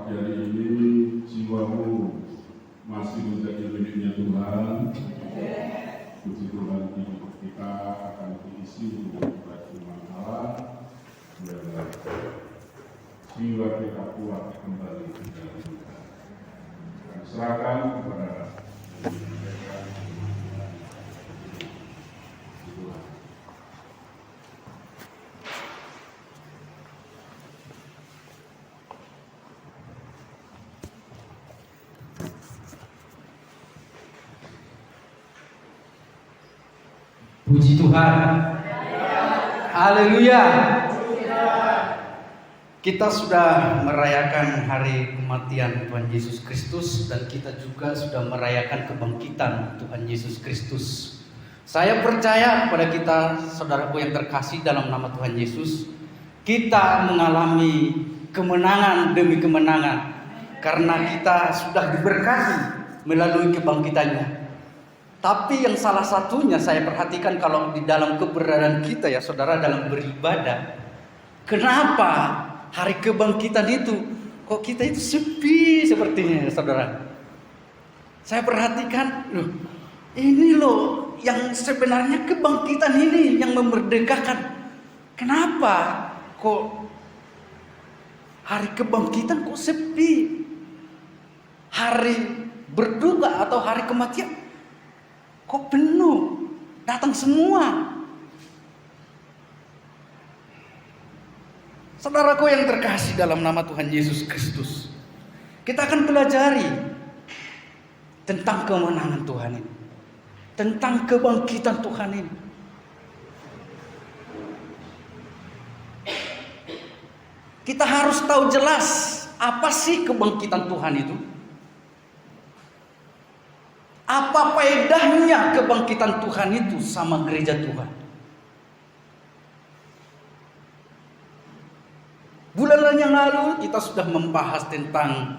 hari ini jiwamu masih menjadi miliknya Tuhan. Puji Tuhan, hidup kita akan diisi dengan firman Allah. Biarlah jiwa kita kuat kembali di dalam Tuhan. Serahkan kepada Puji Tuhan. Haleluya. Kita sudah merayakan hari kematian Tuhan Yesus Kristus, dan kita juga sudah merayakan kebangkitan Tuhan Yesus Kristus. Saya percaya kepada kita, saudaraku yang terkasih dalam nama Tuhan Yesus, kita mengalami kemenangan demi kemenangan karena kita sudah diberkati melalui kebangkitannya. Tapi yang salah satunya saya perhatikan kalau di dalam keberadaan kita ya saudara dalam beribadah. Kenapa hari kebangkitan itu kok kita itu sepi sepertinya ya saudara. Saya perhatikan ini loh yang sebenarnya kebangkitan ini yang memerdekakan. Kenapa kok hari kebangkitan kok sepi? Hari berduka atau hari kematian kok penuh, datang semua. Saudaraku yang terkasih dalam nama Tuhan Yesus Kristus, kita akan pelajari tentang kemenangan Tuhan ini, tentang kebangkitan Tuhan ini. Kita harus tahu jelas apa sih kebangkitan Tuhan itu. Apa faedahnya kebangkitan Tuhan itu sama gereja Tuhan? Bulan yang lalu kita sudah membahas tentang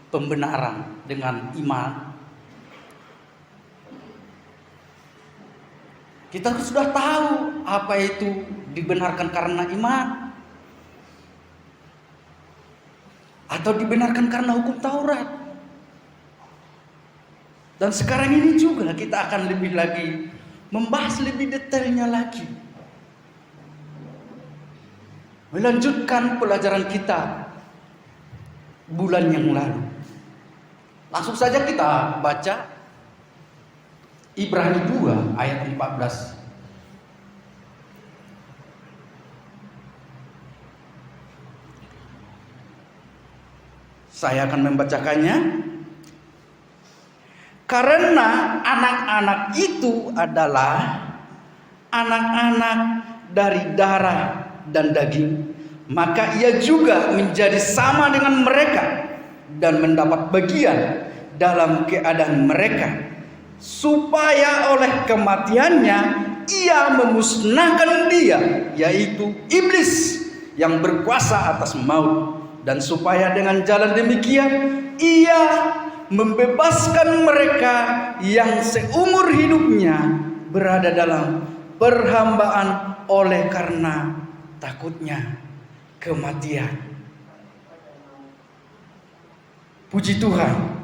pembenaran dengan iman. Kita sudah tahu apa itu dibenarkan karena iman atau dibenarkan karena hukum Taurat. Dan sekarang ini juga kita akan lebih lagi membahas lebih detailnya lagi. Melanjutkan pelajaran kita bulan yang lalu. Langsung saja kita baca Ibrani 2 ayat 14. Saya akan membacakannya. Karena anak-anak itu adalah anak-anak dari darah dan daging, maka ia juga menjadi sama dengan mereka dan mendapat bagian dalam keadaan mereka, supaya oleh kematiannya ia memusnahkan dia, yaitu iblis yang berkuasa atas maut, dan supaya dengan jalan demikian ia membebaskan mereka yang seumur hidupnya berada dalam perhambaan oleh karena takutnya kematian. Puji Tuhan.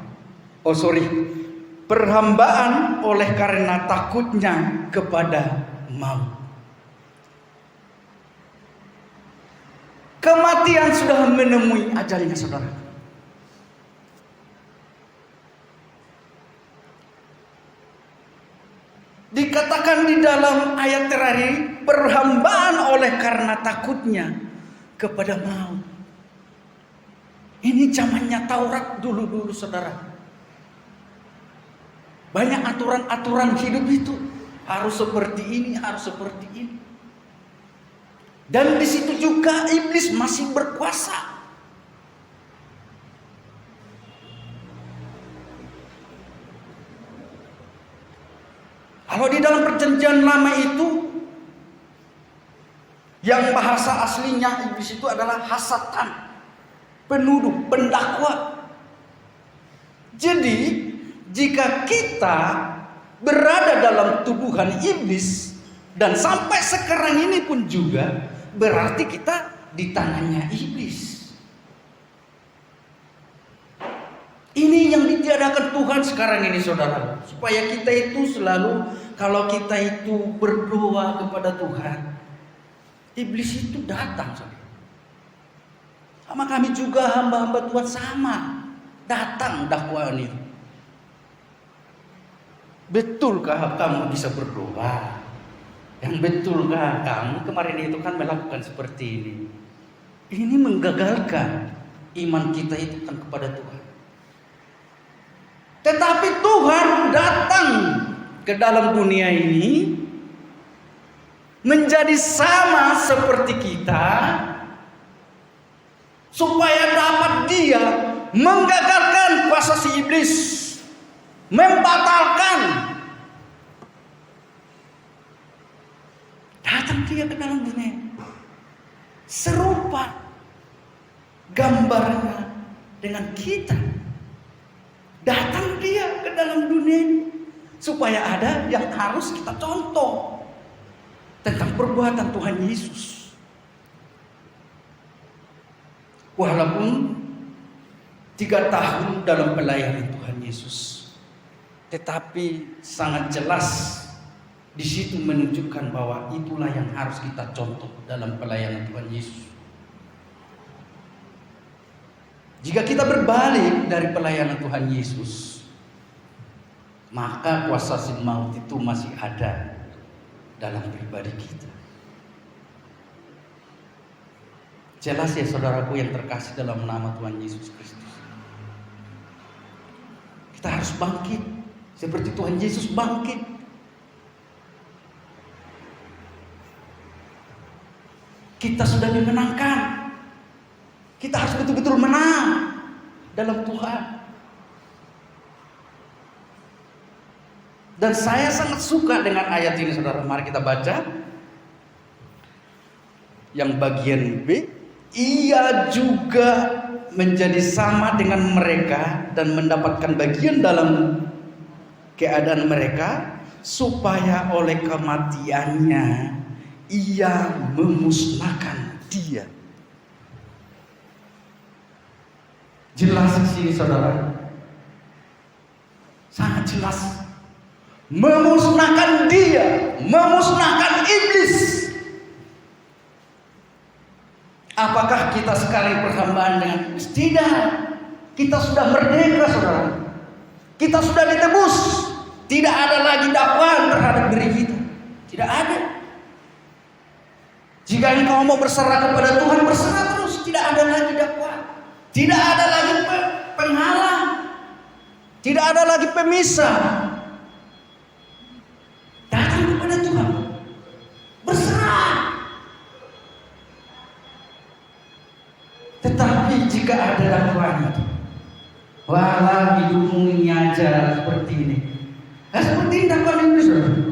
Perhambaan oleh karena takutnya kepada maut. Kematian sudah menemui ajalnya saudara. Dikatakan di dalam ayat terakhir, perhambaan oleh karena takutnya kepada maut. Ini zamannya Taurat dulu saudara. Banyak aturan-aturan hidup itu harus seperti ini, harus seperti ini. Dan di situ juga iblis masih berkuasa. Kalau di dalam perjanjian lama itu, yang bahasa aslinya iblis itu adalah hasatan, penuduh, pendakwa. Jadi jika kita berada dalam tubuhan iblis, dan sampai sekarang ini pun juga, berarti kita di tangannya iblis. kehendak Tuhan sekarang ini saudara, supaya kita itu selalu, kalau kita itu berdoa kepada Tuhan, iblis itu datang saudara. Sama kami juga hamba-hamba Tuhan sama, datang dakwaan itu. Betulkah kamu bisa berdoa? Yang betulkah kamu kemarin itu kan melakukan seperti ini? Ini menggagalkan iman kita itu kan kepada Tuhan. Tetapi Tuhan datang ke dalam dunia ini menjadi sama seperti kita, supaya dapat Dia menggagalkan kuasa si iblis, membatalkan. Datang Dia ke dalam dunia, serupa gambarnya dengan kita. Datang Dia ke dalam dunia ini supaya ada yang harus kita contoh tentang perbuatan Tuhan Yesus. Walaupun 3 tahun dalam pelayanan Tuhan Yesus, tetapi sangat jelas di situ menunjukkan bahwa itulah yang harus kita contoh dalam pelayanan Tuhan Yesus. Jika kita berbalik dari pelayanan Tuhan Yesus, maka kuasa si maut itu masih ada dalam pribadi kita. Jelas ya saudaraku yang terkasih dalam nama Tuhan Yesus Kristus. Kita harus bangkit seperti Tuhan Yesus bangkit. Kita sudah dimenangkan. Kita harus betul-betul menang dalam Tuhan. Dan saya sangat suka dengan ayat ini saudara. Mari kita baca. Yang bagian B. Ia juga menjadi sama dengan mereka dan mendapatkan bagian dalam keadaan mereka, supaya oleh kematiannya ia memusnahkan dia. Jelas di sini saudara, sangat jelas. Memusnahkan dia, memusnahkan iblis. Apakah kita sekarang perhambaan dengan iblis? Tidak. Kita sudah merdeka saudara. Kita sudah ditebus. Tidak ada lagi dakwaan terhadap diri kita. Tidak ada. Jika engkau mau berserah kepada Tuhan, berserah terus. Tidak ada lagi dakwaan. Tidak ada lagi penghalang. Tidak ada lagi pemisah. Datang kepada Tuhan. Berserah. Tetapi jika ada dakwaan itu, walau hidupmu ini aja seperti ini. Nah, seperti ini dakwaan ini saudara.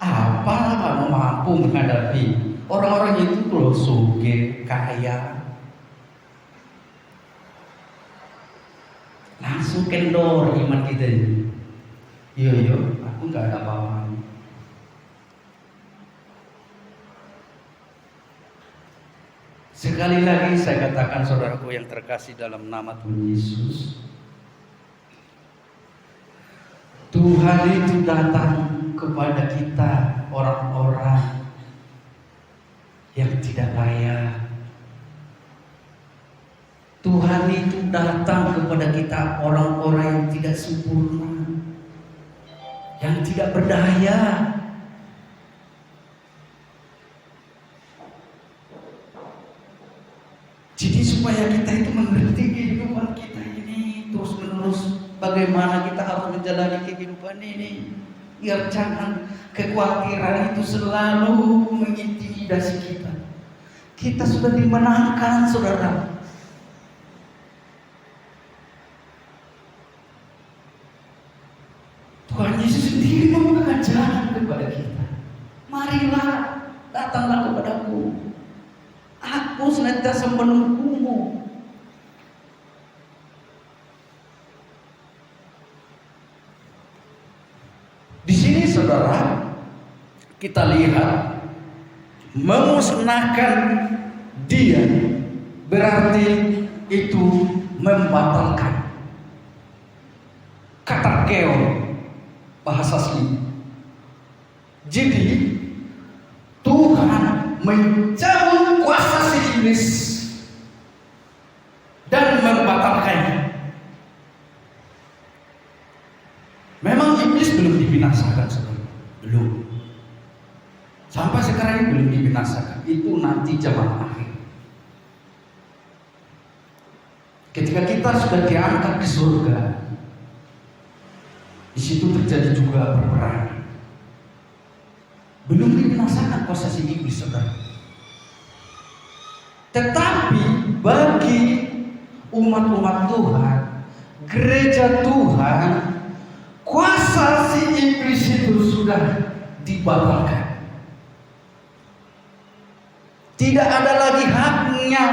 Apalah kamu mampu menghadapi orang-orang itu loh, suge, kaya. Langsung kendor iman kita ini. Iya, aku nggak ada apa-apa. Sekali lagi saya katakan saudaraku yang terkasih dalam nama Tuhan Yesus, Tuhan itu datang kepada kita orang-orang yang tidak layak. Tuhan itu datang kepada kita orang-orang yang tidak sempurna, yang tidak berdaya. Jadi supaya kita itu mengerti kehidupan kita ini terus menerus, bagaimana kita harus menjalani kehidupan ini, biar jangan kekhawatiran itu selalu mengintimidasi kita. Kita sudah dimenangkan saudara. Tuhan Yesus sendiri membukakan jalan kepada kita. Marilah, datanglah kepadaku. Aku senantiasa menunggumu. Di sini saudara, kita lihat memusnahkan dia berarti itu membatalkan. archeo, bahasa asli. Jadi Tuhan mencabut kuasa si iblis dan membatalkannya. Memang iblis belum dibinasakan, saudara. Belum. Sampai sekarang ini belum dibinasakan. Itu nanti zaman akhir. Ketika kita sudah diangkat ke surga, di situ terjadi juga peperangan. Belum dibinasakan kuasa si iblis, saudara. Tetapi bagi umat-umat Tuhan, gereja Tuhan, kuasa si iblis itu sudah dibatalkan. Tidak ada lagi haknya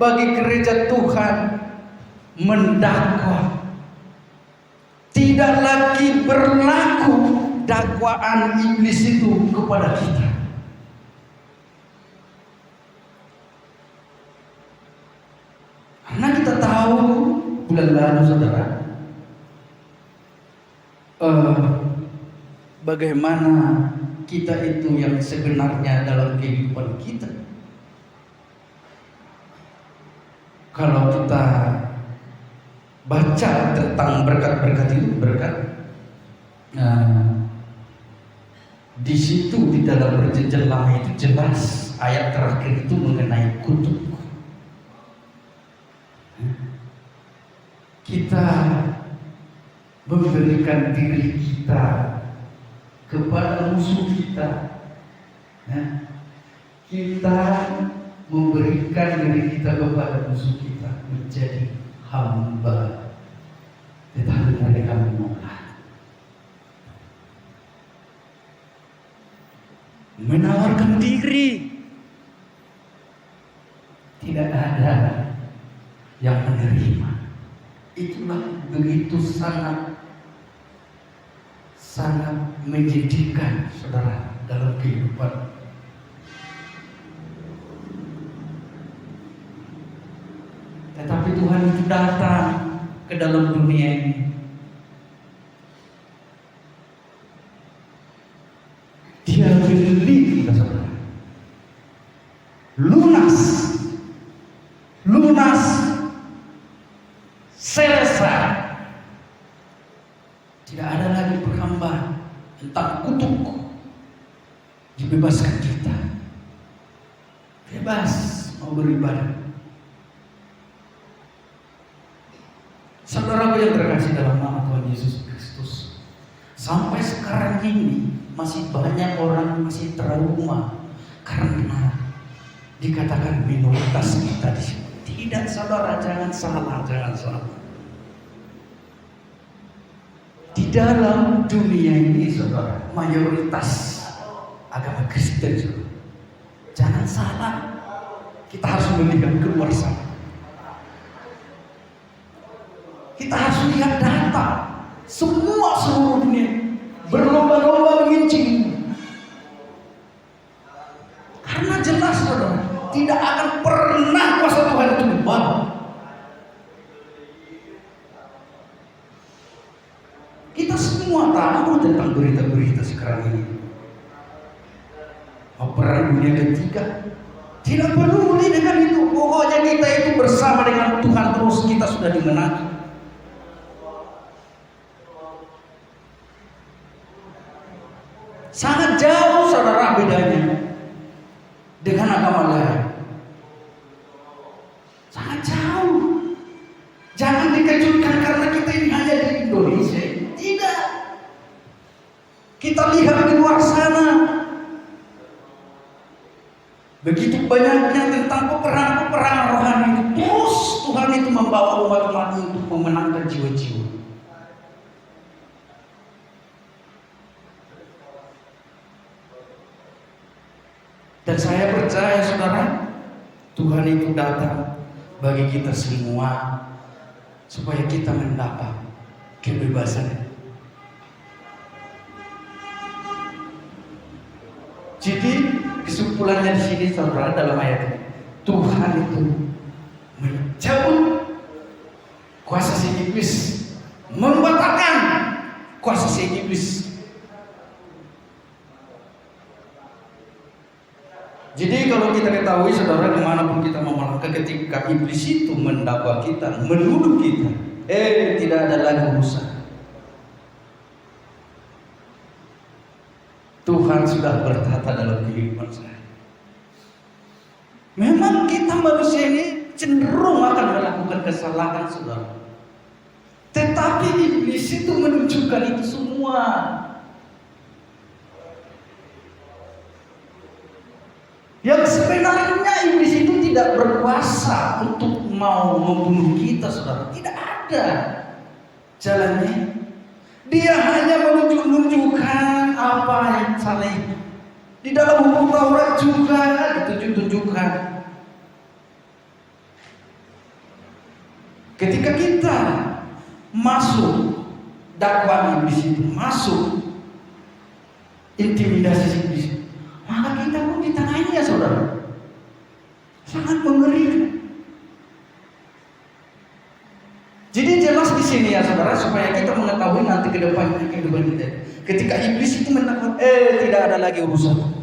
bagi gereja Tuhan mendakwa. Tidak lagi berlaku dakwaan iblis itu kepada kita. Karena kita tahu bulan lalu, saudara, bagaimana kita itu yang sebenarnya dalam kehidupan kita. Kalau kita baca tentang berkat-berkat itu, di situ di dalam perjanjian lama itu jelas ayat terakhir itu mengenai kutuk. Kita memberikan diri kita kepada musuh kita. Kita memberikan diri kita kepada musuh kita menjadi hamba, tetapi mereka menolak. Menawarkan diri, tidak ada yang menerima. Itulah begitu sangat menyedihkan, saudara, dalam kehidupan. Tetapi Tuhan itu datang ke dalam dunia ini. Dia beli kita, saudara. Lunas, selesai. Tidak ada lagi perhambaan tentang kutuk. Dibebaskan kita. Bebas mau beribadah. Saudaraku yang terkasih dalam nama Tuhan Yesus Kristus, sampai sekarang ini masih banyak orang masih trauma karena dikatakan minoritas kita di sini. Tidak, saudara, jangan salah. Di dalam dunia ini, saudara, mayoritas agama Kristen, saudara. Jangan salah. Kita harus melihat keluar sana. Kita harus lihat data. Seluruh dunia berlomba-lomba mengincing. Karena jelas, saudara, tidak akan pernah kuasa Tuhan itu diubah. Kita semua tahu tentang berita-berita sekarang ini. Perang dunia ketiga. Tidak peduli dengan itu. Pokoknya kita itu bersama dengan Tuhan terus, kita sudah dimenangi. Sangat jauh, saudara, bedanya dengan agama lain. Sangat jauh. Jangan dikejutkan karena kita ini hanya di Indonesia. Tidak. Kita lihat di luar sana. Begitu banyaknya tentang peperangan rohani itu. Terus Tuhan itu membawa umat-umat untuk memenangkan jiwa-jiwa. Dan saya percaya, saudara, Tuhan itu datang bagi kita semua supaya kita mendapat kebebasan. Jadi kesimpulannya di sini, saudara, dalam ayat ini, Tuhan itu mencabut kuasa si iblis, membatalkan kuasa si iblis. Jadi kalau kita ketahui saudara, kemanapun kita mau melangkah, ketika iblis itu mendakwa kita, menuduh kita, tidak ada lagi urusan. Tuhan sudah bertata dalam kehidupan saya. Memang kita manusia ini cenderung akan melakukan kesalahan, saudara. Tetapi iblis itu menunjukkan itu semua. Yang sebenarnya iblis itu tidak berkuasa untuk mau membunuh kita, saudara. Tidak ada jalannya. Dia hanya menunjukkan apa yang salah. Di dalam hukum Taurat juga ditunjukkan. Ketika kita masuk dakwaan iblis itu, masuk intimidasi iblis, maka kita pun ditangani, ya saudara. Sangat mengerikan. Jadi jelas di sini ya saudara, supaya kita mengetahui nanti ke depan kehidupan kita. Ketika iblis itu menakut, tidak ada lagi urusan.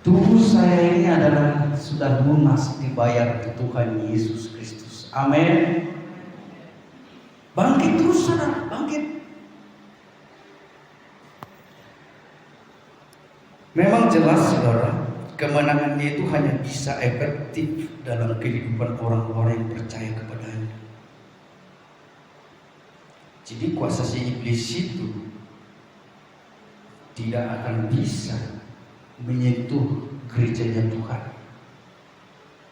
Tubuh saya ini adalah sudah lunas dibayar di Tuhan Yesus Kristus. Amin. Bangkit terus saudara, bangkit. Memang jelas saudara, kemenangannya itu hanya bisa efektif dalam kehidupan orang-orang yang percaya kepadanya. Jadi kuasa si iblis itu tidak akan bisa menyentuh gerejanya Tuhan.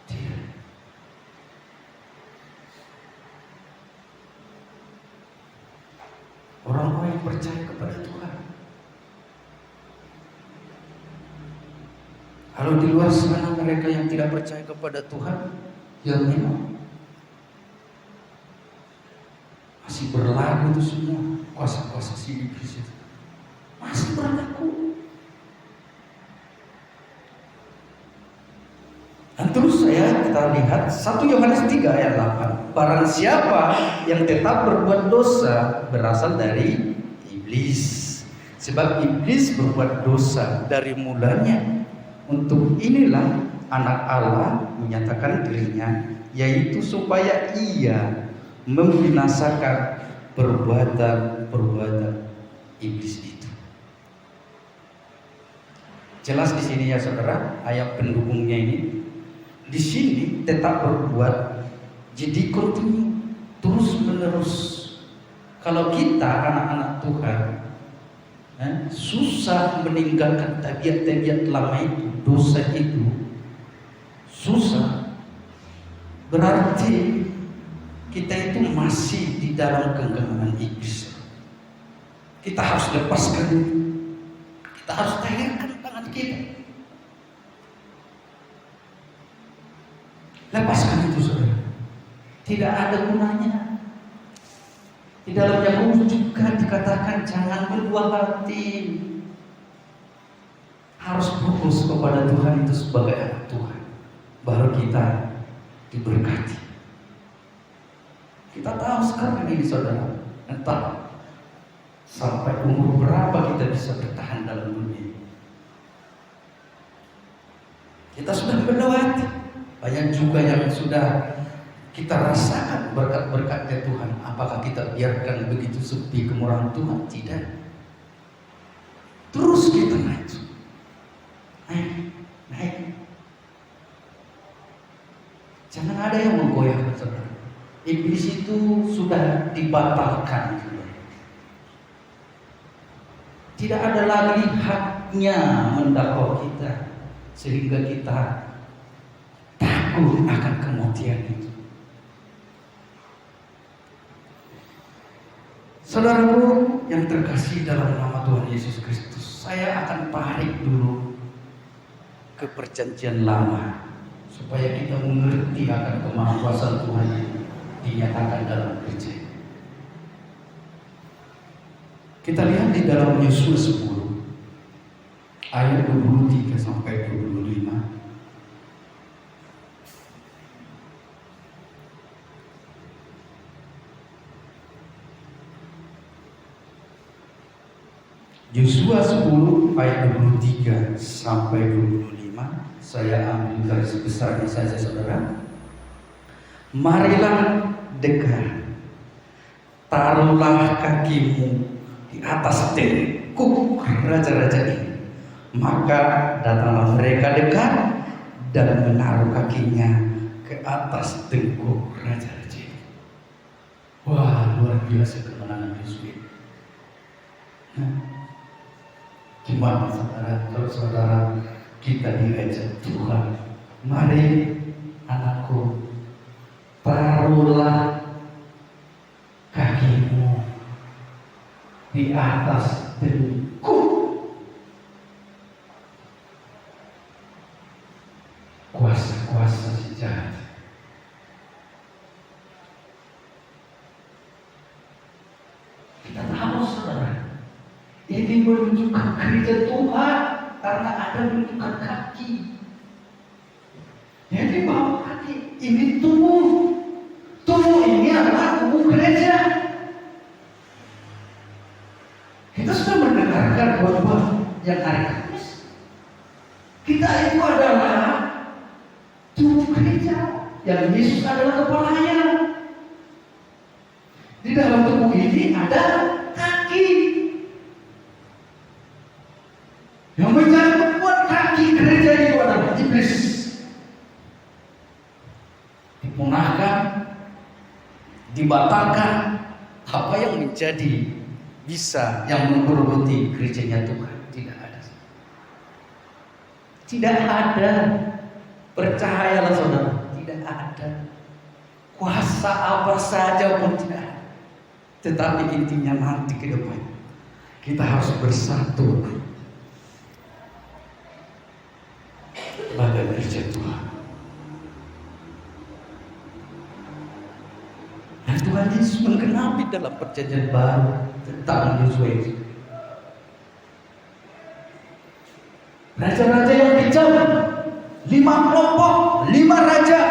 Tidak. Orang-orang yang percaya kepada Tuhan. Kalau di luar sana mereka yang tidak percaya kepada Tuhan, yang memang masih berlaku itu semua kuasa-kuasa si iblis itu masih berlaku. Dan terus kita lihat 1 Yohanes 3 ayat 8. Barang siapa yang tetap berbuat dosa berasal dari iblis. Sebab iblis berbuat dosa dari mulanya. Untuk inilah anak Allah menyatakan dirinya, yaitu supaya ia membinasakan perbuatan iblis itu. Jelas di sini ya saudara, ayat pendukungnya ini. Di sini tetap berbuat, jadi kontinu, terus menerus. Kalau kita anak-anak Tuhan, susah meninggalkan tabiat-tabiat lama itu, dosa itu susah. Berarti kita itu masih di dalam genggaman iblis. Kita harus lepaskan itu. Kita harus tayangkan tangan kita. Lepaskan itu saudara. Tidak ada gunanya. Di dalam Yakobus juga dikatakan jangan berbuah hati. Harus fokus kepada Tuhan itu sebagai anak Tuhan. Baru kita diberkati. Kita tahu sekarang ini saudara, entah sampai umur berapa kita bisa bertahan dalam dunia. Kita sudah melewati. Banyak juga yang sudah kita rasakan berkat-berkatnya Tuhan. Apakah kita biarkan begitu sepi kemurahan Tuhan? Tidak. Terus kita maju. Naik. Jangan ada yang menggoyahkan saudara. Iblis itu sudah dibatalkan. Tidak ada lagi haknya mendakwa kita sehingga kita takut akan kematian itu. Saudaraku yang terkasih dalam nama Tuhan Yesus Kristus, saya akan tarik dulu ke perjanjian lama supaya kita mengerti akan kemahakuasaan Tuhan yang dinyatakan dalam gereja. Kita lihat di dalam Yosuwa 10 ayat 23 sampai 25. Yosua 10 ayat 23 sampai 25. Saya ambil garis besarnya saja saudara. Marilah dekat, taruhlah kakimu di atas tengkuk raja-raja ini. Maka datanglah mereka dekat dan menaruh kakinya ke atas tengkuk raja-raja ini. Wah, luar biasa kemenangan Yosua. Gimana saudara, kalau saudara kita diajak Tuhan, mari anakku, taruhlah kakimu di atas tengkuk kuasa-kuasa si jahat. Kita tahu saudara, ini menunjukkan gereja Tuhan karena ada menunjukkan kaki. Jadi bahwa kaki ini tubuh. Tubuh ini adalah tubuh gereja. Kita sudah mendengarkan khotbah yang hari Kamis. Kita itu adalah tubuh gereja yang Yesus adalah kepalanya. Di dalam tubuh ini ada kaki. Yang menjadi membuat kaki gereja itu adalah iblis. Dipunahkan, dibatalkan. Apa yang menjadi bisa yang menggerogoti gerejanya Tuhan? Tidak ada. Tidak ada. Percayalah saudara, tidak ada. Kuasa apa saja pun tidak ada. Tetapi intinya nanti ke depan kita harus bersatu sebagai gereja Tuhan. Dan Tuhan Yesus menggenapi dalam perjanjian baru tentang Yosua itu. Raja-raja yang kejam, 5 kelompok, 5 raja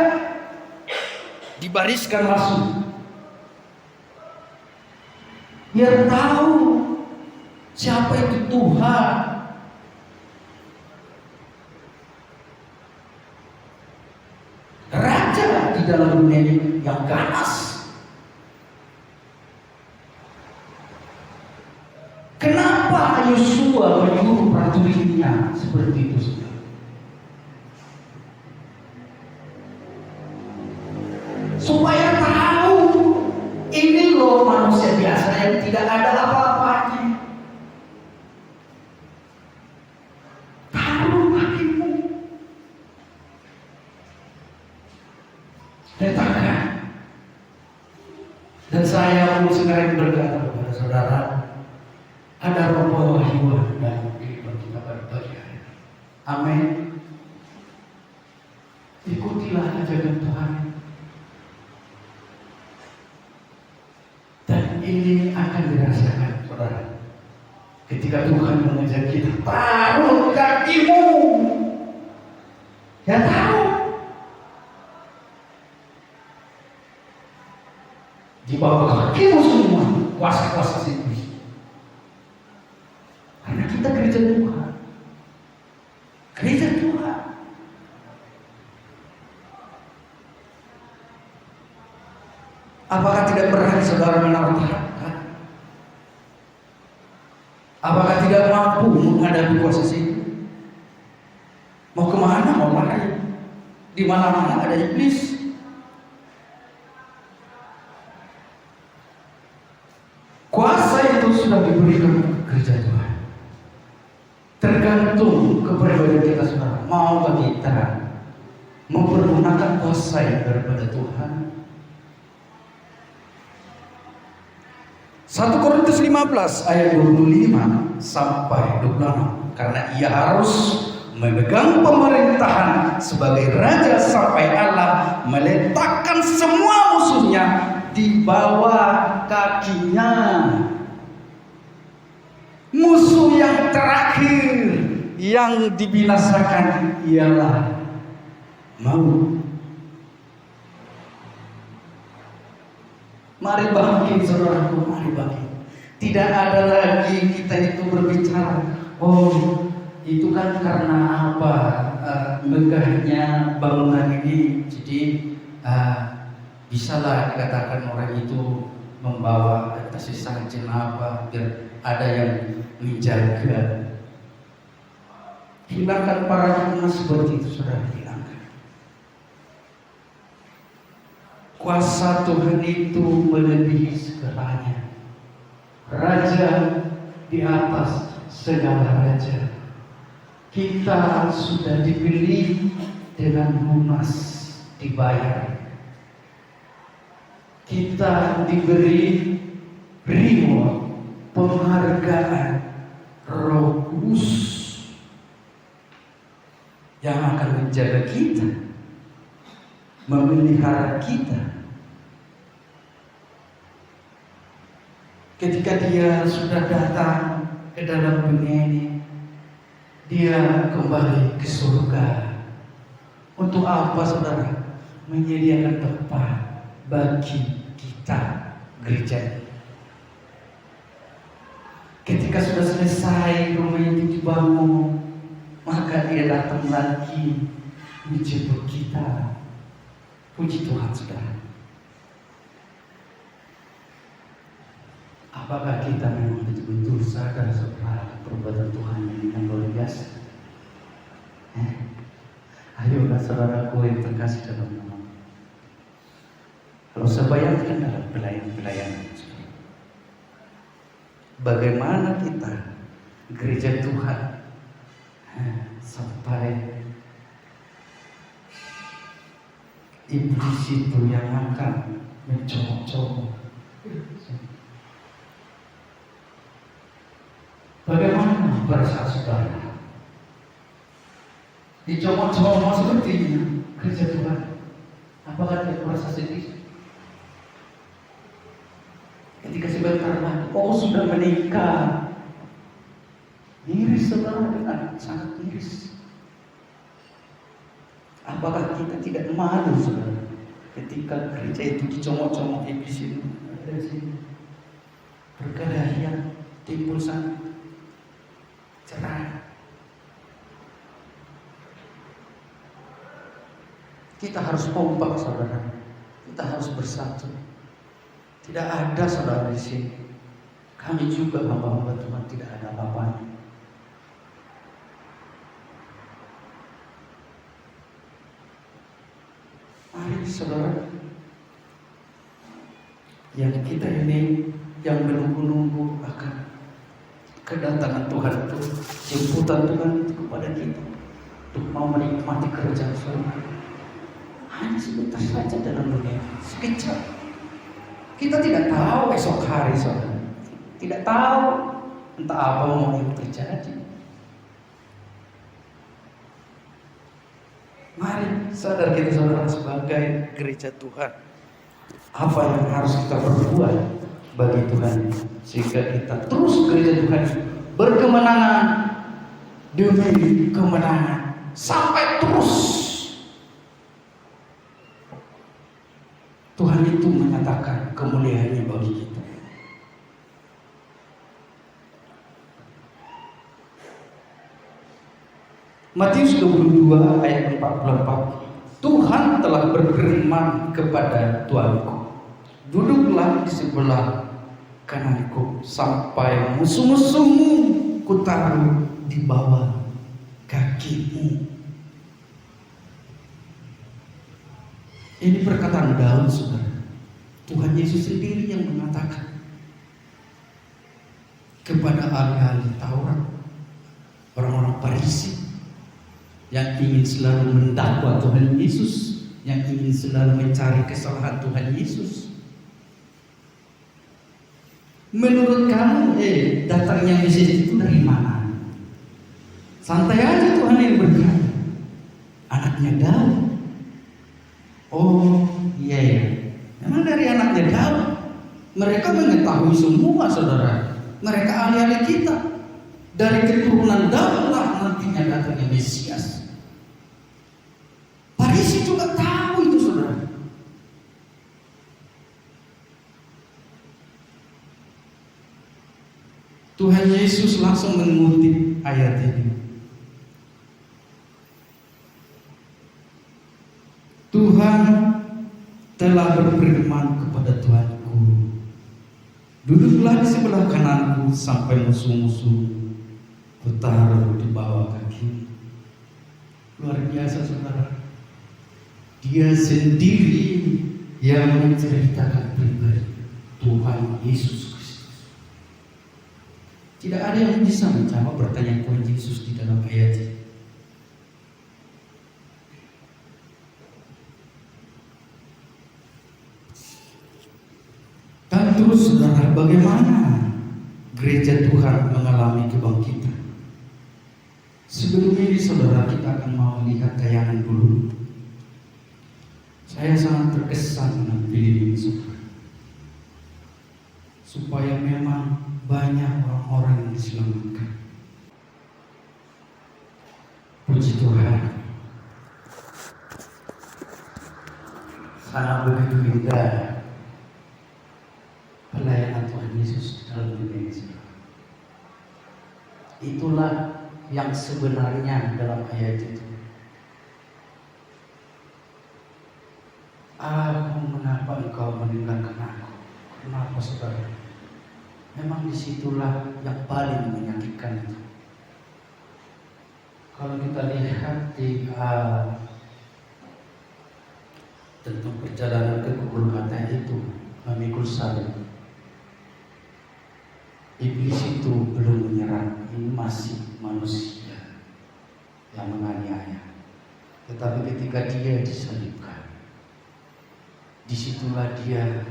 dibariskan langsung. Biar tahu siapa itu Tuhan. Raja di dalam dunia ini yang ganas. Kenapa Yosua menyuruh prajuritnya seperti itu saudara? Supaya tahu ini loh manusia biasa yang tidak ada apa-apanya. Taruh kakimu, letakkan. Dan saya pun sekarang berkata kepada saudara, ada roh wahyu dalam kehidupan kita pada pagi hari. Amin. Ikutilah ajakan Tuhan. Dan ini akan dirasakan saudara. Ketika Tuhan mengajak kita, taruh kakimu. Ya taruh. Di bawah kakimu semua kuasa-kuasa iblis. Karena kita gereja Tuhan. Gereja Tuhan. Apakah tidak berani saudara menaruh harta? Apakah tidak mampu menghadapi kuasa sihir? Mau kemana? Mau lari? Di mana-mana ada iblis. Kuasa itu sudah diberikan gereja Tuhan. Tergantung kepribadian kita saudara. Mau kita mempergunakan kuasa yang daripada Tuhan. 1 Korintus 15 ayat 25 sampai 26. Karena ia harus memegang pemerintahan sebagai raja sampai Allah meletakkan semua musuhnya di bawah kakinya. Musuh yang terakhir yang dibinasakan ialah maut. Mari bangkit saudaraku, mari bangkit. Tidak ada lagi kita itu berbicara, oh itu kan karena apa, megahnya bangunan ini, jadi bisalah dikatakan orang itu membawa kasih sajen apa, biar ada yang menjaga. Hilangkan paradigma seperti itu, saudara, hilangkan. Kuasa Tuhan itu melebihi segalanya. Raja di atas segala raja. Kita sudah dipilih dengan lunas, dibayar. Kita diberi reward, penghargaan, Roh Kudus yang akan menjaga kita, memelihara kita. Ketika Dia sudah datang ke dalam dunia ini, Dia kembali ke surga. Untuk apa, saudara? Menyediakan tempat bagi kita, gereja. Ketika sudah selesai rumah itu dibangun, maka Dia datang lagi menjemput kita. Puji Tuhan, saudara. Apakah kita memang betul-betul sadar saudara perbuatan Tuhan yang luar biasa? Ayolah saudaraku yang terkasih dalam nama. Kalau saya bayangkan dalam pelayanan, bagaimana kita gereja Tuhan sampai iblis itu yang akan mencomot-comot. Bagaimana perasaan saudara? Dicomot-comot seperti ini gereja Tuhan. Apakah dia merasa sedih? Ketika sebentar lagi, sudah menikah, miris saudara, dengan sangat miris. Apakah kita tidak malu saudara ketika gereja itu dicomot-comot iblis ini? Ada di sini perkelahian timbul sana, cerai. Kita harus kompak saudara, kita harus bersatu. Tidak ada saudara di sini. Kami juga hamba-hamba Tuhan tidak ada apa-apanya. Mari saudara, yang kita ini yang menunggu-nunggu akan kedatangan Tuhan itu, jemputan Tuhan itu kepada kita untuk mau menikmati kerajaan surga. Hanya sebentar saja dalam dunia, sekejap. Kita tidak tahu esok hari saudara, tidak tahu entah apa mau yang terjadi. Mari sadar kita saudara sebagai gereja Tuhan, apa yang harus kita perbuat bagi Tuhan sehingga kita terus gereja Tuhan berkemenangan demi kemenangan sampai terus. Tuhan itu menyatakan kemuliaannya bagi kita. Matius 22 ayat 44. Tuhan telah berfirman kepada Tuanku, duduklah di sebelah kananku sampai musuh-musuhmu kutaruh di bawah kakimu. Ini perkataan Daud, saudara. Tuhan Yesus sendiri yang mengatakan kepada ahli-ahli Taurat, orang-orang Farisi yang ingin selalu mendakwa Tuhan Yesus, yang ingin selalu mencari kesalahan Tuhan Yesus. Menurut kamu, datangnya Yesus itu dari mana? Santai aja Tuhan yang berkata, anaknya Daud. Oh iya, memang dari anaknya Daud. Mereka mengetahui semua saudara. Mereka ahli-ahli kita. Dari keturunan Daud lah nantinya datangnya Mesias. Farisi juga tahu itu saudara. Tuhan Yesus langsung mengutip ayat ini. Tuhan telah berfirman kepada Tuhanku, duduklah di sebelah kananku sampai musuh-musuh kutaruh di bawah kaki. Luar biasa saudara. Dia sendiri yang menceritakan pribadi Tuhan Yesus Kristus. Tidak ada yang bisa menjawab pertanyaan Tuhan Yesus di dalam ayat ini. Dan terus saudara, bagaimana gereja Tuhan mengalami kebangkitan? Sebelum ini saudara, kita akan mau lihat tayangan dulu. Saya sangat terkesan dengan film ini saudara. Supaya memang banyak orang-orang yang diselamatkan. Puji Tuhan. Sangat begitu indah pelayanan Tuhan Yesus di dalam dunia ini. Itulah yang sebenarnya dalam ayat itu. Mengapa engkau meninggalkan aku? Kenapa saudara? Memang disitulah yang paling menyakitkan itu. Kalau kita lihat di tentang perjalanan ke kubur kata itu, memikul salib. Iblis itu belum menyerah, ini masih manusia yang menganiaya. Tetapi ketika dia disalibkan, disitulah dia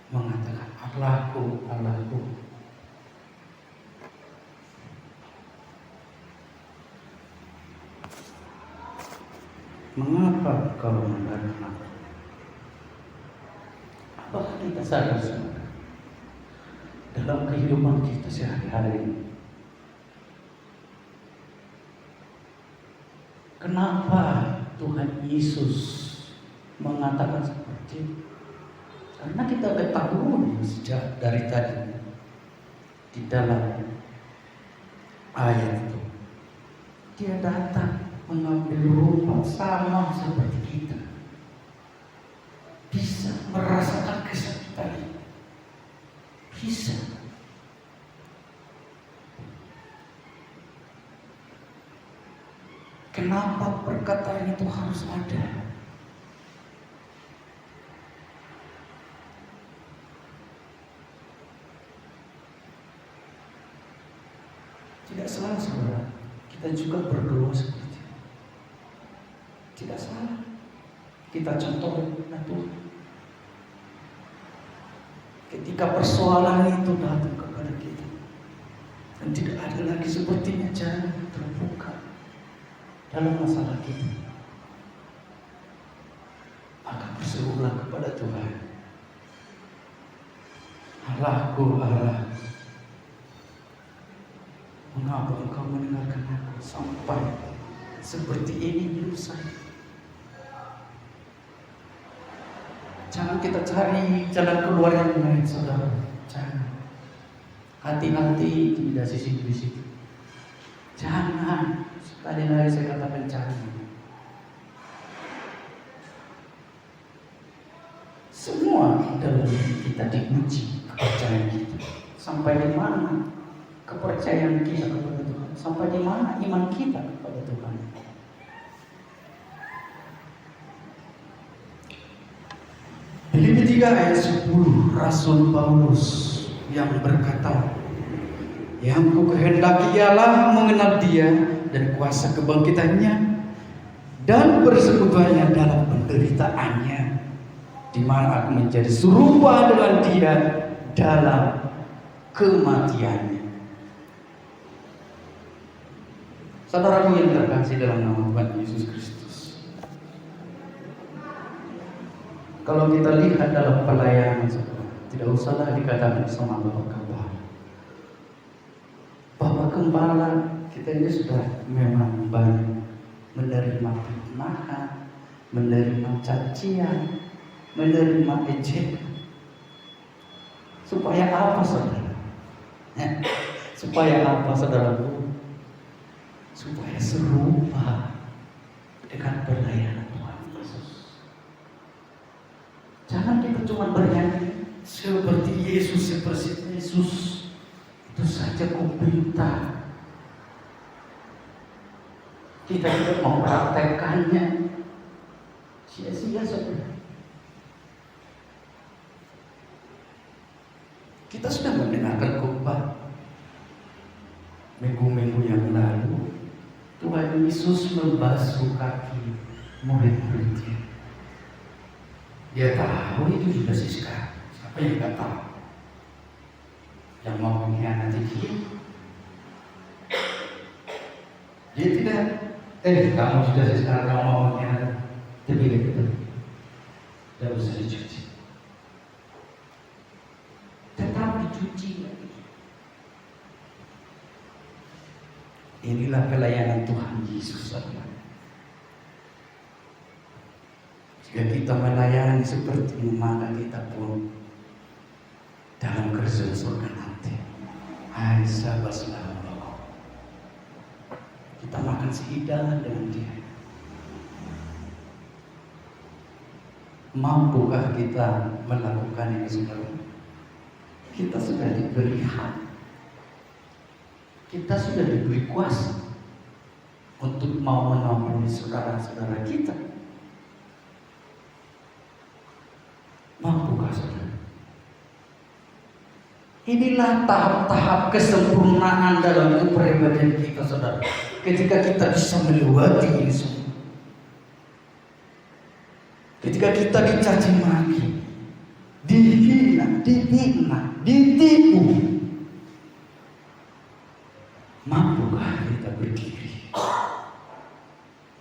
mengatakan, Allahku, Allahku, mengapa kau meninggalkan aku? Apakah kita sadar saudara, dalam kehidupan kita sehari-hari ini, kenapa Tuhan Yesus mengatakan seperti itu? Karena kita ketahui sejak dari tadi di dalam ayat itu, dia datang mengambil rupa sama seperti kita, bisa merasakan kesakitan, bisa. Kenapa perkataan itu harus ada? Tidak salah saudara, kita juga berdoa seperti itu. Tidak salah. Kita contoh Tuhan. Ketika persoalan itu datang kepada kita, dan tidak ada lagi sepertinya jalan terbuka dalam masalah kita, maka berserulah kepada Tuhan. Allahku, Allah, mengapa engkau meninggalkan aku sampai seperti ini hidup saya? Jangan kita cari jalan keluar yang lain, saudara. Jangan. Hati-hati tidak sisi-sisi. Jangan. Sekali lagi saya katakan jangan. Semua dalam diri kita diuji kepercayaan kita. Sampai di mana kepercayaan kita kepada Tuhan? Sampai di mana iman kita kepada Tuhan? Filipi 3 ayat 10, Rasul Paulus yang berkata, yang ku kehendaki ialah mengenal Dia dan kuasa kebangkitannya dan persekutuannya dalam penderitaannya, di mana aku menjadi serupa dengan Dia dalam kematiannya. Saudaraku yang terkasih dalam nama Tuhan Yesus Kristus, kalau kita lihat dalam pelayanan, tidak usahlah dikatakan sama Bapak Gembala. Bapak Gembala kita ini sudah memang banyak menerima fitnahan, menerima cacian, menerima ejekan. Supaya apa saudara? Supaya apa, saudaraku? Supaya serupa dengan pelayanan Tuhan Yesus. Jangan kita cuma bernyanyi seperti Yesus, seperti Yesus. Itu saja ku pinta. Kita tidak mempraktekkannya. Sia-sia, saudara. Kita sudah mendengarkan khotbah minggu-minggu yang lalu. Tuhan Yesus membasuh kaki murid-muridnya. Dia tahu itu juga Siska. Siapa yang nggak tahu? Yang mau mengkhianati dia. Dia tidak. Kamu sudah Siska, kamu mau mengkhianati. Tapi gitu. Tidak usah dicuci. Tetap dicuci lagi. Inilah pelayanan Tuhan Yesus, saudara. Jika kita melayani seperti ini, maka kita pun dalam kerajaan surga nanti. Hai sahabat selamat, kita makan sehidangan dengan Dia. Mampukah kita melakukan ini, saudara? Kita sudah diberi hak, kita sudah diberi kuasa untuk mau menampuni saudara-saudara kita. Mampukah, saudara? Inilah tahap-tahap kesempurnaan dalam kepribadian kita, saudara. Ketika kita bisa melewati ini semua, ketika kita dicaci maki, dihina, difitnah, ditipu, mampukah kita berdiri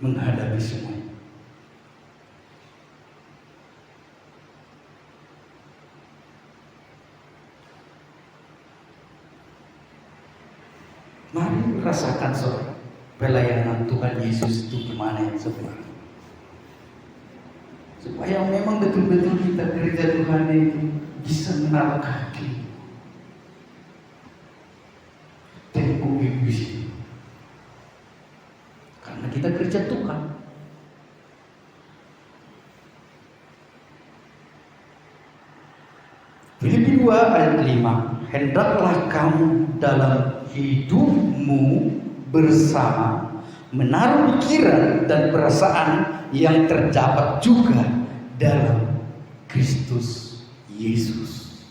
menghadapi semua itu? Mari rasakan, saudara, pelayanan Tuhan Yesus itu gimana yang sebenarnya. Supaya memang betul-betul kita gereja Tuhan itu bisa menaruh kaki tengkuk iblis. Karena kita gereja Tuhan. Filipi 2 ayat 5. Hendaklah kamu dalam hidupmu bersama menaruh pikiran dan perasaan yang terdapat juga dalam Kristus Yesus.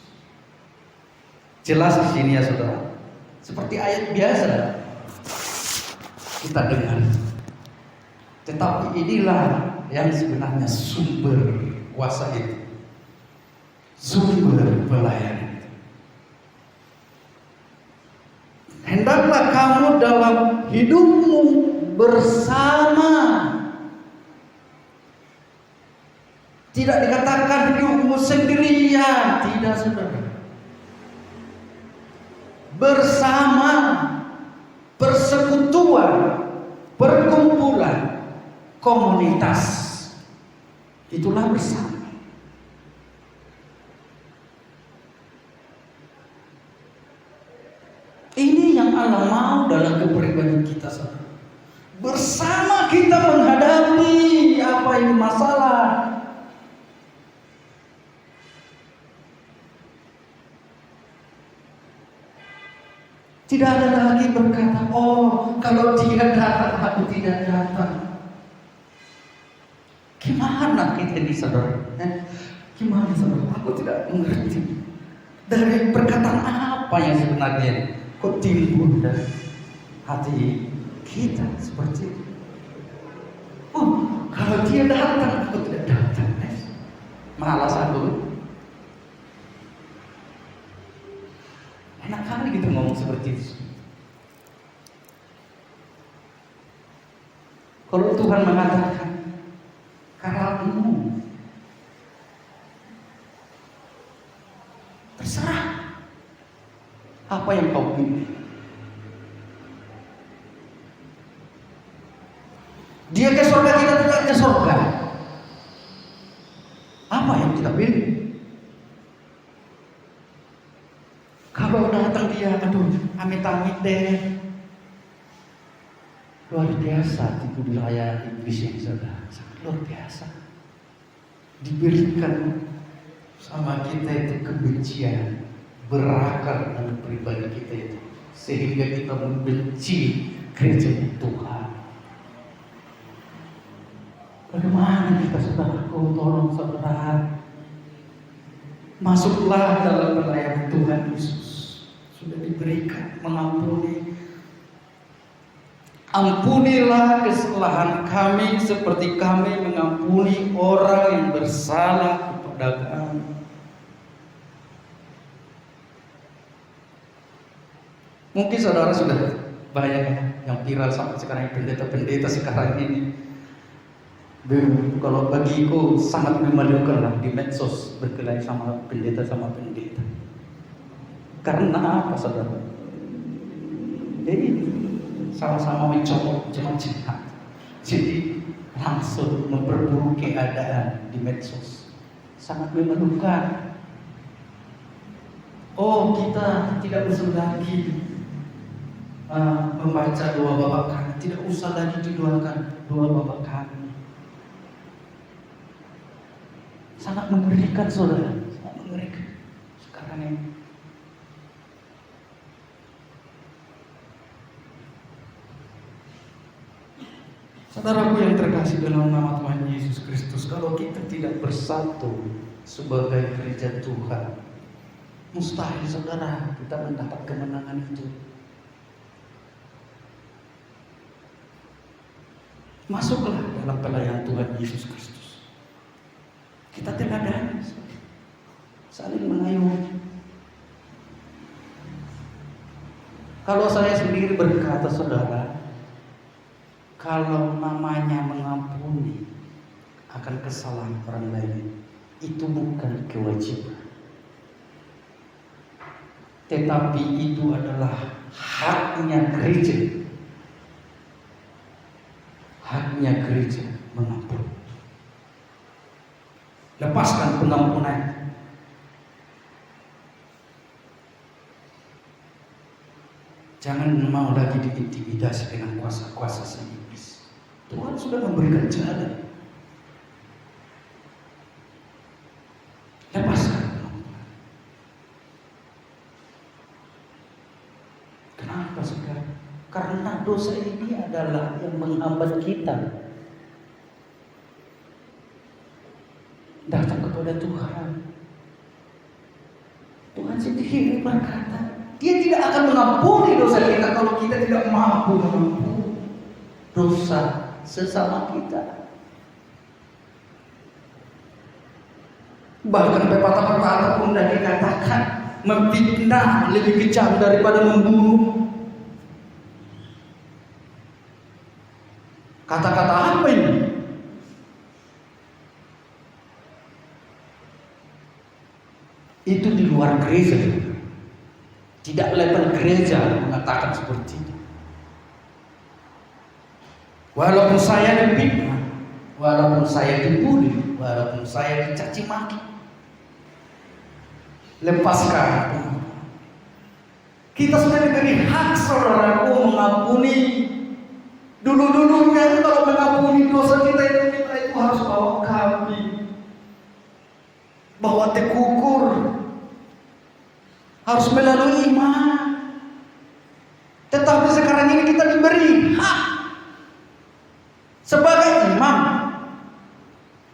Jelas di sini ya, saudara. Seperti ayat biasa kita dengar. Tetapi inilah yang sebenarnya sumber kuasa itu. Sumber pelayanan. Hendaklah kamu dalam hidupmu bersama. Tidak dikatakan hidupmu sendirian, tidak, saudara. Bersama, persekutuan, perkumpulan, komunitas. Itulah bersama. Ini yang Allah mau dalam kepribadian kita, saudara. Bersama kita menghadapi apa yang masalah. Tidak ada lagi berkata, oh kalau dia datang aku tidak datang. Gimana kita ini, saudara? Gimana, saudara? Aku tidak mengerti. Dari perkataan apa yang sebenarnya kok timbul dari hati kita seperti itu? Oh, kalau dia datang aku tidak datang. Malas aku. Enak kali gitu ngomong seperti itu. Kalau Tuhan mengatakan karaktermu, terserah apa yang kau pilih. Dia ke surga, kita tidak ke surga. Apa yang kita pilih? Kalau datang dia dia, aduh, amit-amit deh. Luar biasa tipu daya iblis ini, saudara. Sangat luar biasa. Diberikan sama kita itu kebencian berakar dalam pribadi kita itu, sehingga kita membenci gereja Tuhan. Bagaimana kita, saudaraku? Tolong saudara, masuklah dalam pelayanan Tuhan Yesus. Sudah diberikan mengampuni. Ampunilah kesalahan kami seperti kami mengampuni orang yang bersalah kepada kami. Mungkin saudara sudah banyak yang viral sampai sekarang, pendeta-pendeta sekarang ini. Kalau bagiku sangat memalukan lah di medsos berkelahi sama pendeta. Karena apa, saudara? Jadi sama-sama mencolok jemaat, jadi langsung memperburuk keadaan di medsos. Sangat memalukan. Oh, kita tidak usah lagi membaca doa Bapa Kami, tidak usah lagi didoakan doa Bapa Kami. Sangat mengerikan, saudara, sangat mengerikan sekarang ini. Saudaraku yang terkasih dalam nama Tuhan Yesus Kristus, kalau kita tidak bersatu sebagai gereja Tuhan, mustahil, saudara, kita mendapat kemenangan itu. Masuklah dalam pelayanan Tuhan Yesus Kristus. Kita teladani, saling mengayomi. Kalau saya sendiri berkata, saudara, kalau namanya mengampuni akan kesalahan orang lain, itu bukan kewajiban, tetapi itu adalah haknya gereja. Haknya gereja mengampuni. Lepaskan pengampunan. Jangan mau lagi diintimidasi dengan kuasa-kuasa iblis. Tuhan sudah memberikan jalan. Lepaskan pengampunan. Kenapa sekarang? Karena dosa ini adalah yang menghambat kita datang kepada Tuhan. Tuhan sendiri berkata, Dia tidak akan mengampuni dosa kita kalau kita tidak mampu mengampuni dosa sesama kita. Bahkan pepatah-pepatah pun sudah dikatakan, memfitnah lebih kejam daripada membunuh. Kata-kata apa ini? Itu di luar gereja. Tidak level gereja mengatakan seperti itu. Walaupun saya difitnah, walaupun saya dibully, walaupun saya dicaci maki, lepaskan. Kita sudah diberi hak, saudaraku, mengampuni. Dulu-dulunya kalau mengampuni dosa kita itu harus bawa kambing, bawa tekukur, harus melalui iman. Tetapi sekarang ini kita diberi hak sebagai imam.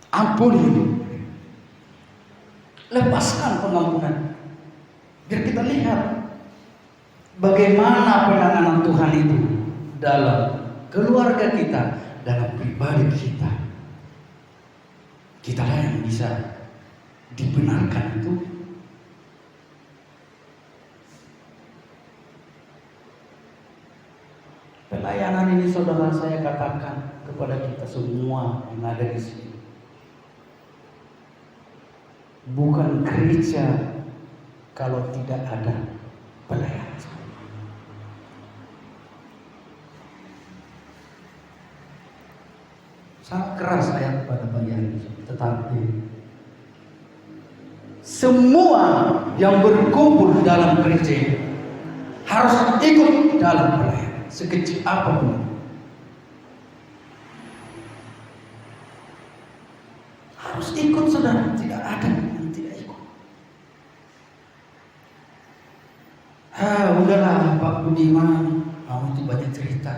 Ampuni, lepaskan pengampunan, biar kita lihat bagaimana penanganan Tuhan itu dalam keluarga kita, dalam pribadi kita. Kita lah yang bisa dibenarkan itu. Pelayanan ini, saudara, saya katakan kepada kita semua yang ada di sini, bukan gereja kalau tidak ada pelayanan. Sangat keras saya kepada bagian itu, tetapi semua yang berkumpul dalam gereja harus ikut dalam pelayanan sekecil apapun. Harus ikut saudara, tidak ada yang tidak ikut. Udahlah Pak Budiman, kamu itu banyak cerita.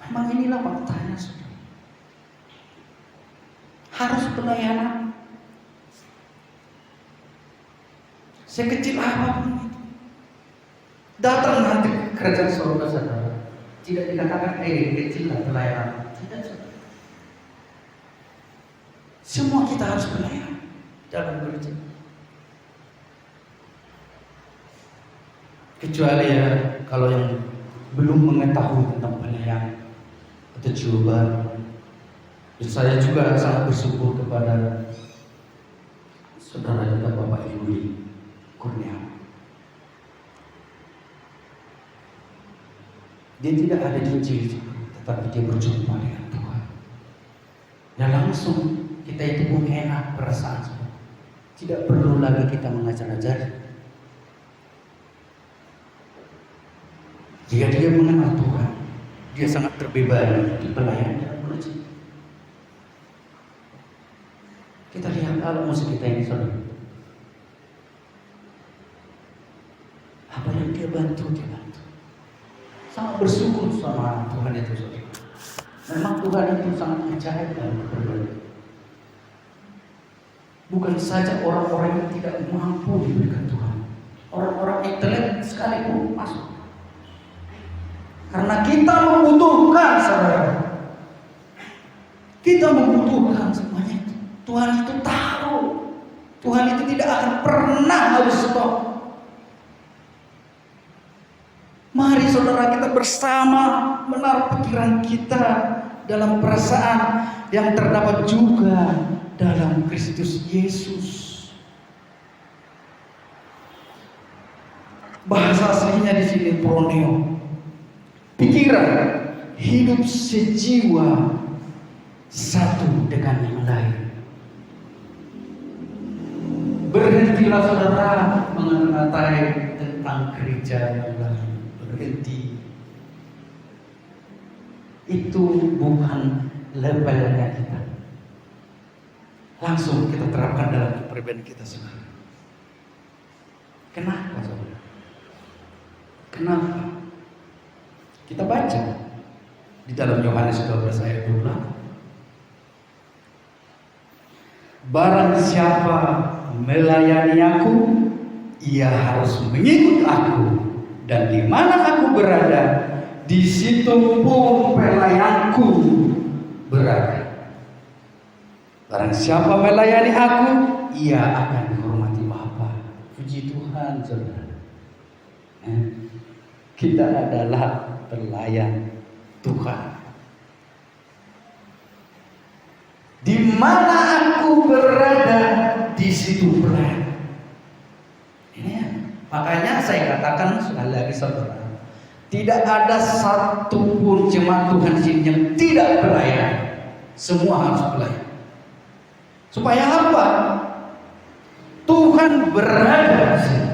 Memang inilah faktanya saudara. Harus pelayanan sekecil apapun itu. Datang nanti kerajaan surga saudara. Tidak dikatakan kecil lah pelayanan. Tidak saudara. Semua kita harus pelayanan dalam gereja. Kecuali ya kalau yang belum mengetahui tentang pelayanan atau coba. Dan saya juga sangat bersyukur kepada saudara kita Bapak Yuli Kurniawan. Dia tidak ada janji, tetapi dia berjumpa dengan Tuhan. Dan langsung kita itu pun enak perasaan. Tidak perlu lagi kita mengajar-ajar. Jika dia mengenal Tuhan, dia sangat terbebani di pelayanan dalam gereja. Kita lihat alat musik kita ini saudara. Apa yang dia bantu, dia bantu. Sangat bersyukur sama Tuhan itu saudara. Memang Tuhan itu sangat ajaib dalam berbagi. Bukan saja orang-orang yang tidak mampu diberikan Tuhan, orang-orang intelek sekalipun masuk. Karena kita membutuhkan saudara. Kita membutuhkan semuanya itu. Tuhan itu tahu. Tuhan itu tidak akan pernah habis stok. Mari saudara kita bersama menaruh pikiran kita dalam perasaan yang terdapat juga dalam Kristus Yesus. Bahasa aslinya di sini proneo. Pikiran, hidup sejiwa satu dengan yang lain. Berhentilah saudara mengenai tentang gereja yang lain. Berhenti. Itu bukan levelnya kita. Langsung kita terapkan dalam kepribadian kita sendiri. Kenapa saudara? Kenapa? Kita baca di dalam Yohanes 12 ayat 28. Barang siapa melayani aku, ia harus mengikut aku, dan di mana aku berada, di situ pun pelayanku berada. Barang siapa melayani aku, ia akan dihormati Bapa. Puji Tuhan saudara. Kita adalah pelayan Tuhan. Di mana aku berada, di situ pelayan. Ini ya. Makanya saya katakan sekali lagi saudara, tidak ada satupun jemaat Tuhan di sini yang tidak pelayan. Semua harus pelayan. Supaya apa? Tuhan berada di sini.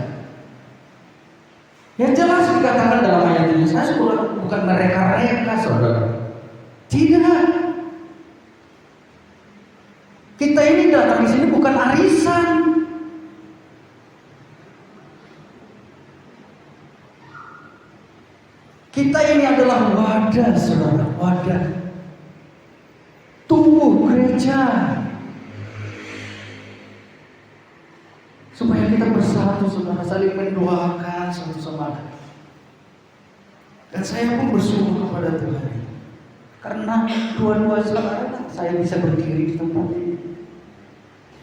Ya jelas dikatakan dalam ayat ini. Saya bukan mereka-reka saudara. Tidak. Kita ini datang di sini bukan arisan. Kita ini adalah wadah saudara, wadah tubuh gereja. Supaya kita bersatu saudara, saling mendoakan satu sama lain. Dan saya pun bersyukur kepada Tuhan, karena dua-dua saudara saya bisa berdiri di tempat ini.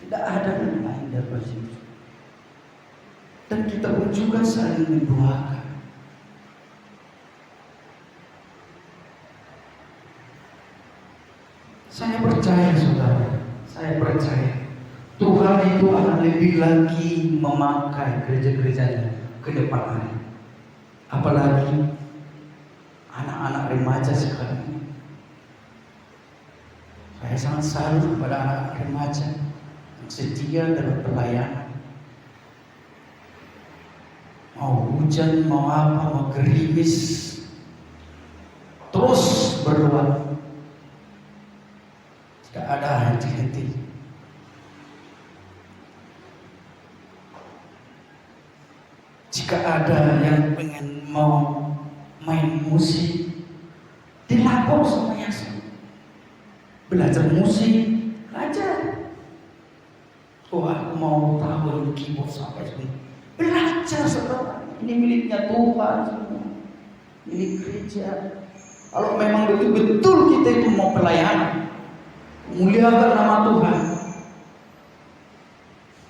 Tidak ada yang lain daripada situ. Dan kita pun juga saling mendoakan. Saya percaya saudara, saya percaya Tuhan itu akan lebih lagi memakai gereja-gerejanya ke depan hari. Apalagi anak-anak remaja sekarang ini. Saya sangat salut kepada anak-anak remaja yang setia dalam pelayanan. Mau hujan, mau apa, mau gerimis, terus berdoa. Tidak ada henti-henti. Jika ada yang pengen mau main musik, dilapor sama Yasin. Belajar musik, belajar. Oh, aku mau tahu keyboard sampai sini. Belajar, saudara. Ini miliknya Tuhan semua. Milik gereja. Kalau memang betul-betul kita itu mau pelayanan, muliakan nama Tuhan,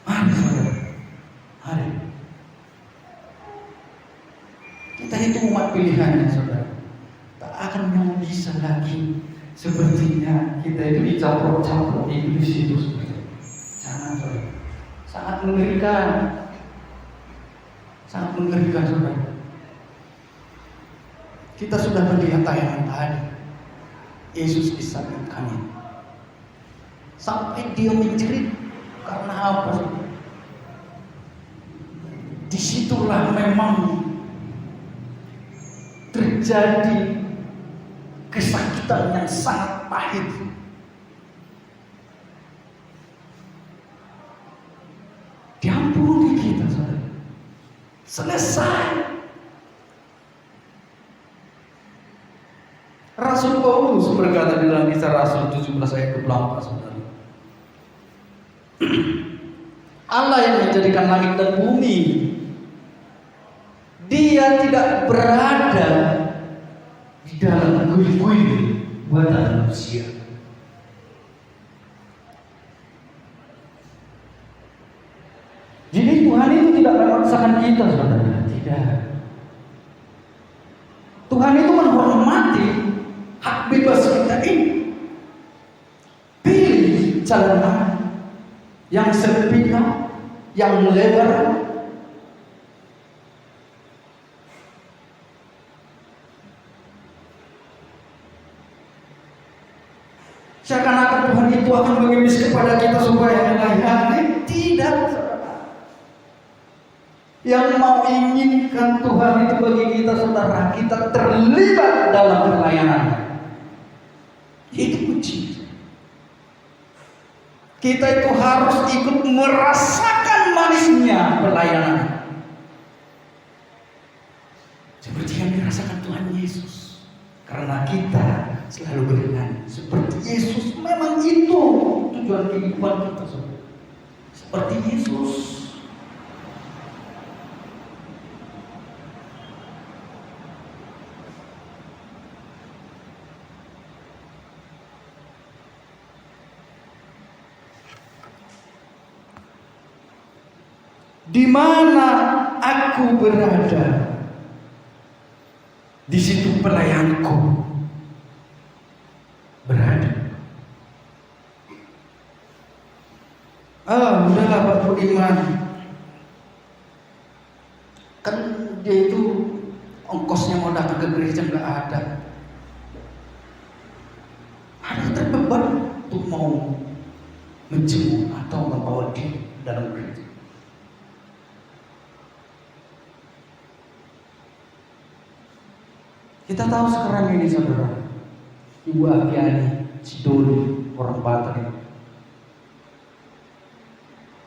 mari saudara, mari. Kita itu umat pilihannya, saudara. Tak akan yang bisa lagi sepertinya kita itu dicampur-campur iblis itu, saudara. Jangan, saudara. Sangat mengerikan. Sangat mengerikan, saudara. Kita sudah melihat tayangan tadi. Yesus disalibkan. Sampai dia menjerit. Karena apa? Disitulah memang terjadi kesakitan yang sangat pahit. Diampuni kita, saudara. Selesai. Rasul Paulus berkata di dalam Kisah Rasul 17 ayat ke-14, saudara. Allah yang menjadikan langit dan bumi, Dia tidak berada di dalam kuil-kuil buatan manusia. Jadi Tuhan itu tidak memaksakan kita, saudara. Tidak. Tuhan itu menghormati hak bebas kita ini. Pilih jalan yang sepihak, yang lebar. Seakan-akan Tuhan itu akan mengemis kepada kita supaya melayani. Tidak, saudara. Yang mau inginkan Tuhan itu bagi kita, saudara, kita terlibat dalam pelayanan. Itu kunci. Kita itu harus ikut merasakan manisnya pelayanan, seperti yang dirasakan Tuhan Yesus. Karena kita selalu bernyanyi seperti Yesus. Memang itu tujuan kehidupan kita, saudara. Seperti Yesus. Di mana aku berada, di situ pelayanku berada. Udahlah Pak Budiman, kan dia itu ongkosnya mau datang ke gereja nggak ada. Ada terbeban untuk mau menjenguk atau membawa dia dalam gereja. Kita tahu sekarang ini, saudara, Ibu Apiani, Sidoni, orang Batak,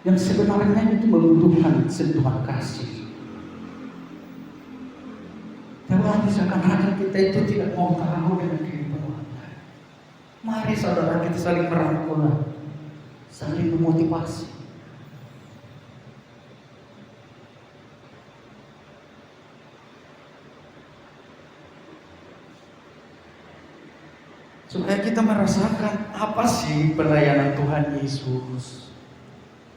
yang sebenarnya itu membutuhkan sentuhan kasih. Tapi seakan-akan kita itu tidak mau tahu dengan kehidupan orang lain. Mari saudara, kita saling merangkul, saling memotivasi. Supaya kita merasakan apa sih pelayanan Tuhan Yesus.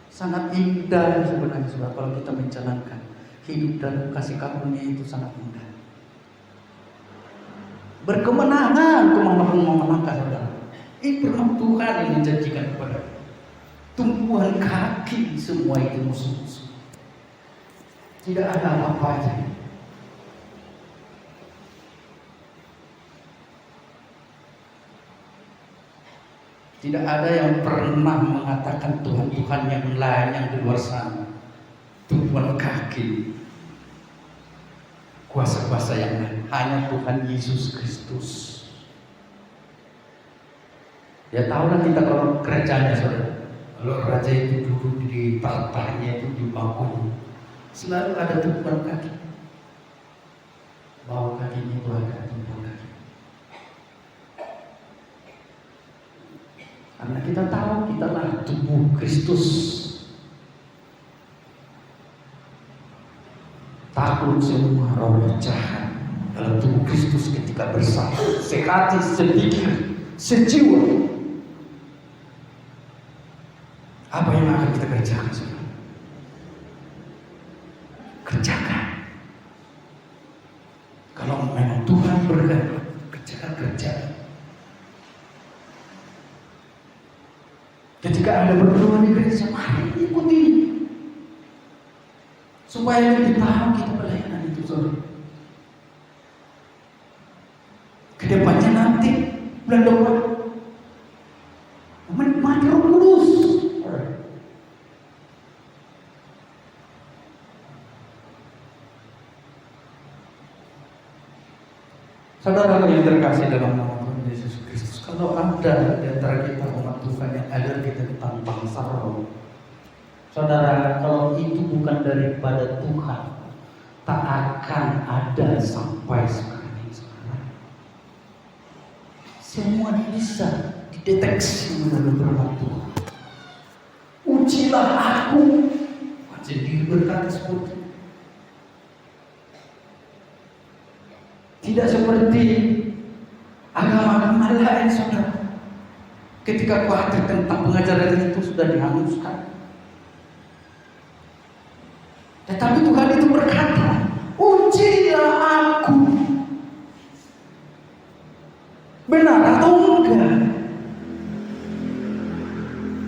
Sangat indah sebenarnya, saudara, kalau kita menjalankan hidup dan kasih karunia itu sangat indah. Berkemenangan, kemenangan, saudara. Itu firman Tuhan yang menjanjikan kepada kita. Tumpuan kaki semua itu musuh-musuh. Tidak ada apa-apanya. Tidak ada yang pernah mengatakan Tuhan-Tuhan yang lain yang di luar sana. Tumpuan kaki kuasa-kuasa yang lain, hanya Tuhan Yesus Kristus. Ya tahulah kita kalau kerajaannya saudara, kalau raja itu duduk di tahtanya itu di bangku, selalu ada tumpuan kaki, bawah kakinya itu ada tumpuan kaki. Karena kita tahu kita lah tubuh Kristus. Takut semua roh jahat dalam tubuh Kristus ketika bersatu, sehati, sepikir, sejiwa. Apa yang akan kita kerjakan, saudara? Kerjakan. Kalau memang Tuhan berkata, kerjakan. Ketika ada berdoa di gereja, mari ikuti. Supaya lebih tahu kita pelayanan itu, saudara. Kedepannya nanti bulan depan menikmati Roh Kudus. Saudara yang terkasih dalam nama Tuhan Yesus Kristus, kalau ada di antara kita umat Tuhan yang alergi tentang bangsa roh, saudara, kalau itu bukan daripada Tuhan, tak akan ada sampai sekarang ini, saudara. Semua bisa dideteksi melalui firman Tuhan. Ujilah aku, jadi berkata seperti itu. Tidak seperti agama-agama lain, saudara. Ketika khawatir tentang pengajaran itu sudah dihanguskan. Tetapi Tuhan itu berkata, ujilah aku. Benar atau enggak?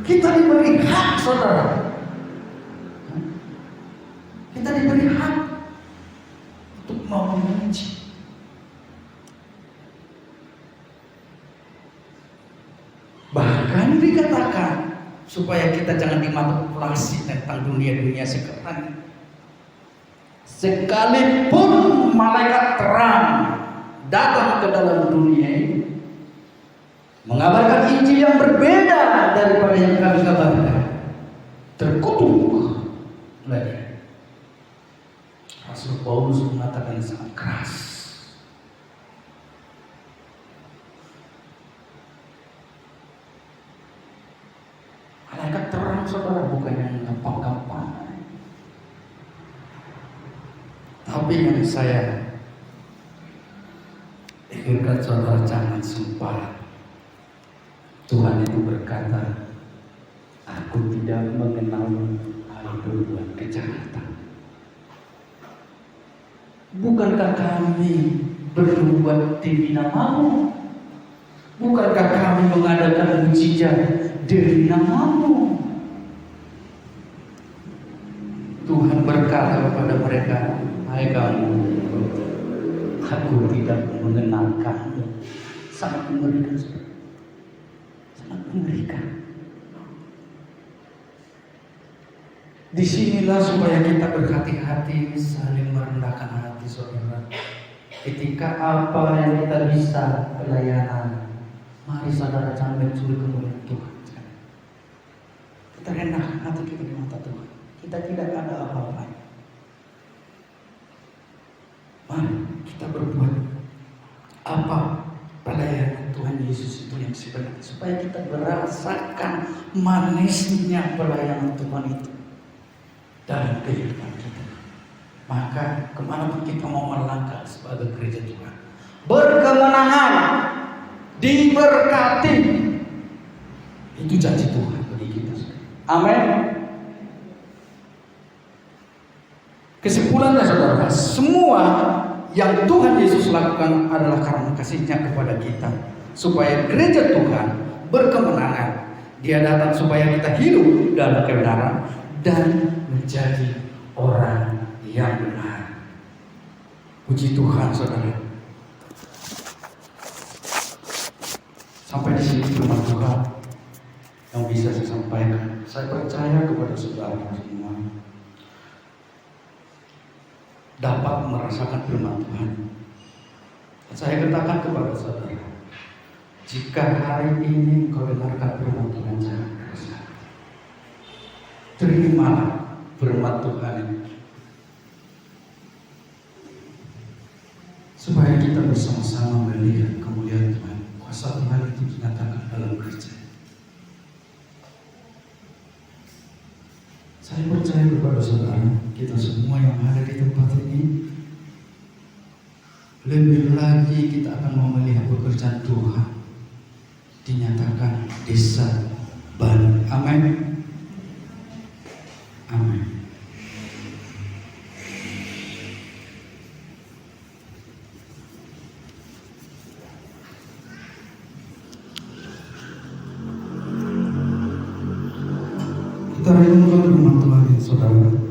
Kita diberi hak, saudara. Kita diberi hak untuk mau menguji. Bahkan dikatakan supaya kita jangan dimanipulasi tentang dunia-dunia sekarang. Sekalipun malaikat terang datang ke dalam dunia ini mengabarkan Injil yang berbeda daripada yang kami kabarkan, terkutuk lagi. Rasul Paulus mengatakan sangat keras. Malaikat terang, saudara, bukan yang gampang-gampang. Tapi yang saya inginkan, saudara, jangan sumpah. Tuhan itu berkata, aku tidak mengenal perbuatan kejahatan. Bukankah kami berbuat demi namamu? Bukankah kami mengadakan mujizat demi namamu? Tuhan berkata kepada mereka, hai kamu, aku tidak mengenal kamu. Sangat mengerikan, sangat mengerikan. Disinilah supaya kita berhati-hati, saling merendahkan hati, saudara. Ketika apa yang kita bisa pelayanan, mari saudara jangan mencuri kemuliaan Tuhan. Kita rendahkan hati kita di mata Tuhan. Kita tidak ada apa-apa. Mari kita berbuat apa pelayanan Tuhan Yesus itu yang sebenarnya, supaya kita merasakan manisnya pelayanan Tuhan itu dalam kehidupan kita. Maka kemanapun kita mau melangkah sebagai gereja Tuhan, berkemenangan, diberkati, itu janji Tuhan bagi kita. Amin. Kesimpulannya, saudara, semua yang Tuhan Yesus lakukan adalah karena kasih-Nya kepada kita, supaya gereja Tuhan berkemenangan. Dia datang supaya kita hidup dalam kebenaran dan menjadi orang yang benar. Puji Tuhan, saudara. Sampai di sini firman Tuhan yang bisa saya sampaikan. Saya percaya kepada saudara semua. dapat merasakan firman Tuhan. Saya katakan kepada saudara, jika hari ini kau dengarkan firman Tuhan, jangan keras hati. Terimalah firman Tuhan supaya kita bersama-sama melihat kemuliaan Tuhan. Kuasa Tuhan itu dinyatakan dalam gereja. Saya percaya kepada saudara, kita semua yang ada di tempat ini, lebih lagi kita akan mau melihat pekerjaan Tuhan dinyatakan desa Bali. Amin. Amin. Kita renungkan firman Tuhan, saudara.